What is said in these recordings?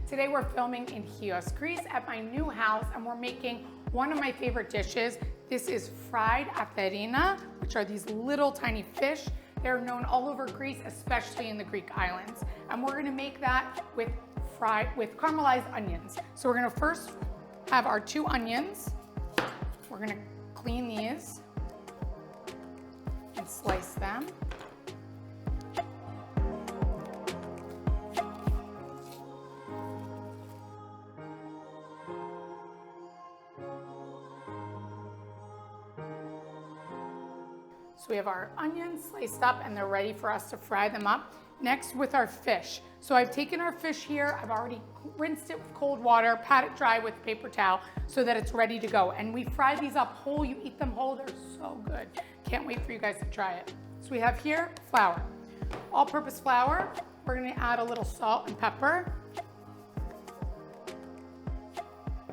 Today we're filming in Chios, Greece at my new house, and we're making one of my favorite dishes. This is fried Atherina, which are these little tiny fish. They're known all over Greece, especially in the Greek islands. And we're gonna make that with caramelized onions. So we're gonna first have our 2 onions. We're gonna clean these and slice them. So we have our onions sliced up and they're ready for us to fry them up. Next with our fish. So I've taken our fish here, I've already rinsed it with cold water, pat it dry with a paper towel so that it's ready to go. And we fry these up whole, you eat them whole, they're so good. Can't wait for you guys to try it. So we have here flour, all-purpose flour. We're gonna add a little salt and pepper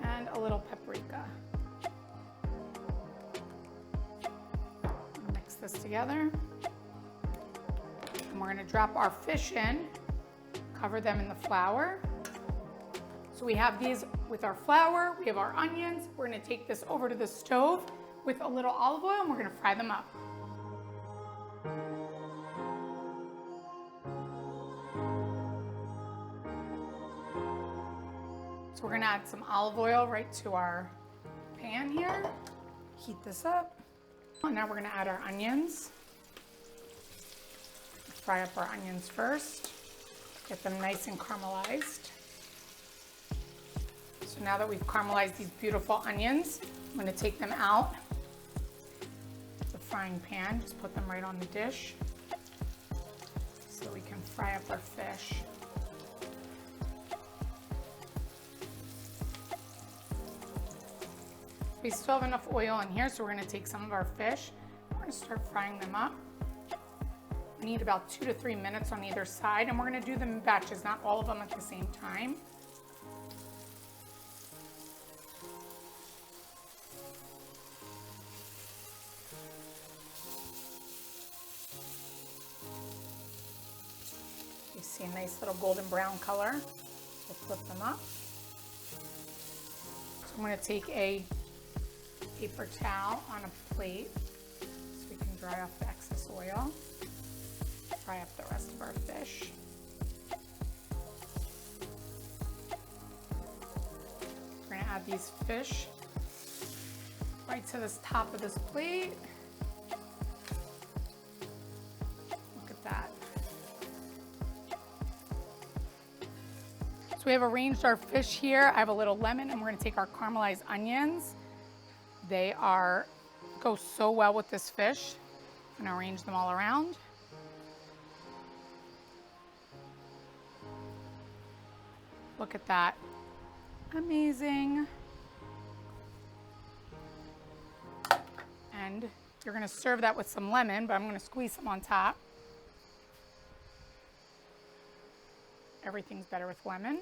and a little paprika. Mix this together. And we're gonna drop our fish in, cover them in the flour. So we have these with our flour, we have our onions. We're gonna take this over to the stove with a little olive oil and we're gonna fry them up. So we're gonna add some olive oil right to our pan here. Heat this up. And now we're gonna add our onions. Fry up our onions first, get them nice and caramelized. So now that we've caramelized these beautiful onions, I'm gonna take them out of the frying pan, just put them right on the dish so we can fry up our fish. We still have enough oil in here, so we're gonna take some of our fish, we're gonna start frying them up. We need about 2 to 3 minutes on either side, and we're gonna do them in batches, not all of them at the same time. You see a nice little golden brown color. We'll flip them up. So I'm gonna take a paper towel on a plate so we can dry off the excess oil. Fry up the rest of our fish. We're gonna add these fish right to the top of this plate. Look at that. So we have arranged our fish here. I have a little lemon and we're gonna take our caramelized onions. They go so well with this fish. I'm gonna arrange them all around. Look at that, amazing. And you're gonna serve that with some lemon, but I'm gonna squeeze some on top. Everything's better with lemon.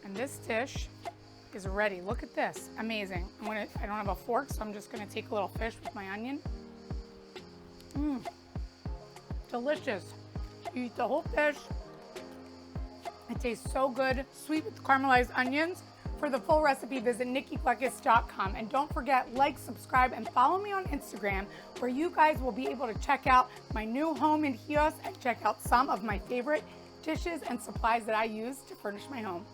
And this dish is ready. Look at this, amazing. I don't have a fork, so I'm just gonna take a little fish with my onion. Delicious. You eat the whole fish. It tastes so good, sweet with caramelized onions. For the full recipe, visit nikkiklekis.com. And don't forget, like, subscribe, and follow me on Instagram, where you guys will be able to check out my new home in Chios and check out some of my favorite dishes and supplies that I use to furnish my home.